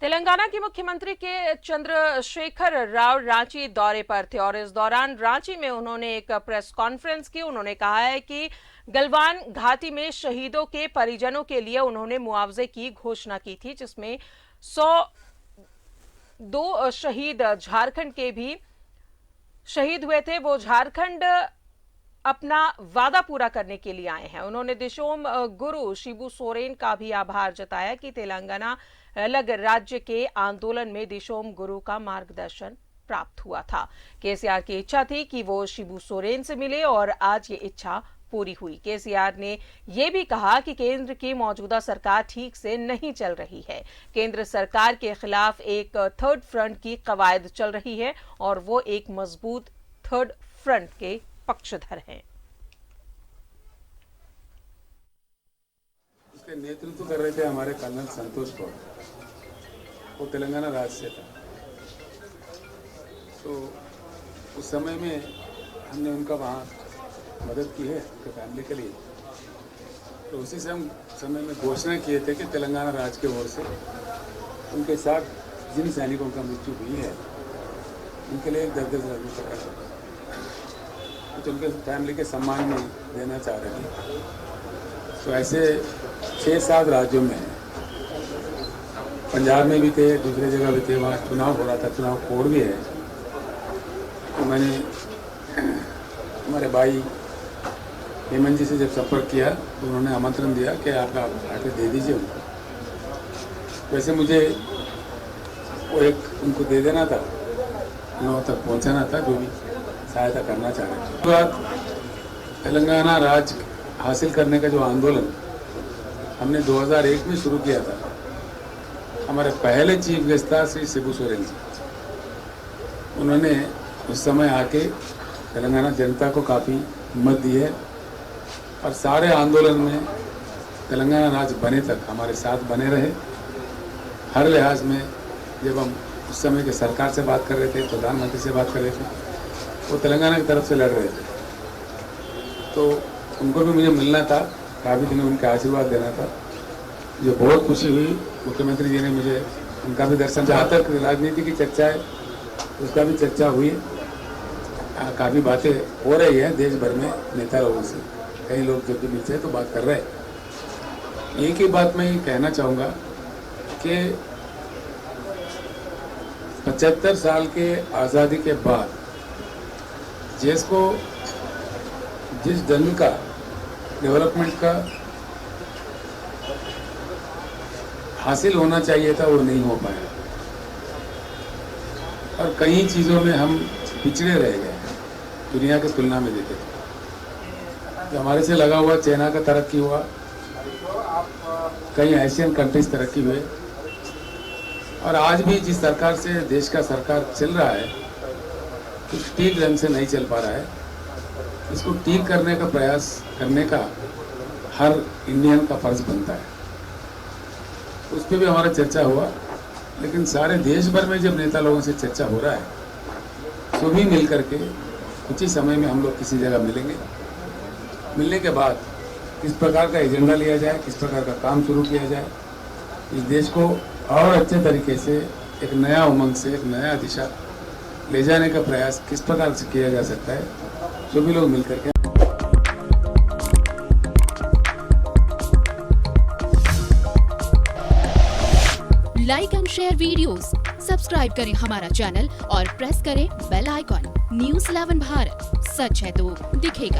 तेलंगाना के मुख्यमंत्री के चंद्रशेखर राव रांची दौरे पर थे और इस दौरान रांची में उन्होंने एक प्रेस कॉन्फ्रेंस की। उन्होंने कहा है कि गलवान घाटी में शहीदों के परिजनों के लिए उन्होंने मुआवजे की घोषणा की थी, जिसमें 102 शहीद झारखंड के भी शहीद हुए थे। वो झारखंड अपना वादा पूरा करने के लिए आए हैं। उन्होंने दिशोम गुरु शिबू सोरेन का भी आभार जताया कि तेलंगाना अलग राज्य के आंदोलन में दिशोम गुरु का मार्गदर्शन प्राप्त हुआ था। केसीआर की इच्छा थी कि वो शिबू सोरेन से मिले और आज ये इच्छा पूरी हुई। केसीआर ने यह भी कहा कि केंद्र की मौजूदा सरकार ठीक से नहीं चल रही है। केंद्र सरकार के खिलाफ एक थर्ड फ्रंट की कवायद चल रही है और वो एक मजबूत थर्ड फ्रंट के पक्षधर हैं। उसके नेतृत्व कर रहे थे हमारे कर्नल संतोष गौड़, वो तेलंगाना राज्य से था। तो उस समय में हमने उनका वहाँ मदद की है उनके फैमिली के लिए। तो उसी समय में घोषणा किए थे कि तेलंगाना राज्य की ओर से उनके साथ जिन सैनिकों का मृत्यु हुई है उनके लिए 10-10 लाख रुपये का कुछ उनके फैमिली के सम्मान में देना चाह रहे थे। तो ऐसे 6-7 राज्यों में, पंजाब में भी थे, दूसरे जगह भी थे, वहाँ चुनाव हो रहा था, चुनाव कोड भी है। तो मैंने हमारे भाई हेमंत जी से जब संपर्क किया तो उन्होंने आमंत्रण दिया कि आप आके दे दीजिए उनको। वैसे मुझे वो एक उनको दे देना था, वहाँ तक पहुँचाना था, जो भी सहायता करना चाह रहे थे। तो तेलंगाना राज्य हासिल करने का जो आंदोलन हमने 2001 में शुरू किया था, हमारे पहले चीफ गेस्ट था श्री शिबू सोरेन जी। उन्होंने उस समय आके तेलंगाना जनता को काफ़ी मत दी है और सारे आंदोलन में तेलंगाना राज्य बने तक हमारे साथ बने रहे। हर लिहाज में जब हम उस समय के सरकार से बात कर रहे थे, प्रधानमंत्री से बात कर रहे थे, वो तेलंगाना की तरफ से लड़ रहे थे। तो उनको भी मुझे मिलना था, काफ़ी दिनों उनके आशीर्वाद देना था। मुझे बहुत खुशी हुई, मुख्यमंत्री जी ने मुझे उनका भी दर्शन। जहाँ तक राजनीति की चर्चा है उसका भी चर्चा हुई। काफ़ी बातें हो रही है देश भर में नेता लोगों से, कई लोग जब भी मिलते हैं तो बात कर रहे हैं। एक ही बात मैं ये कहना चाहूँगा कि 75 साल के आज़ादी के बाद देश को जिस ढंग का डेवलपमेंट का हासिल होना चाहिए था वो नहीं हो पाया और कई चीज़ों में हम पिछड़े रह गए दुनिया की तुलना में देखे तो। हमारे से लगा हुआ चाइना का तरक्की हुआ, कई एशियन कंट्रीज तरक्की हुए और आज भी जिस सरकार से देश का सरकार चल रहा है कुछ ठीक ढंग से नहीं चल पा रहा है। इसको ठीक करने का प्रयास करने का हर इंडियन का फर्ज बनता है। उस पर भी हमारा चर्चा हुआ, लेकिन सारे देश भर में जब नेता लोगों से चर्चा हो रहा है तो भी मिल करके कुछ ही समय में हम लोग किसी जगह मिलेंगे। मिलने के बाद किस प्रकार का एजेंडा लिया जाए, किस प्रकार का काम शुरू किया जाए, इस देश को और अच्छे तरीके से एक नया उमंग से एक नया दिशा ले जाने का प्रयास किस प्रकार से किया जा सकता है, सभी लोग मिलकर के। Like and share videos, subscribe करें हमारा चैनल और प्रेस करें बेल आइकॉन। News 11 भारत, सच है तो दिखेगा।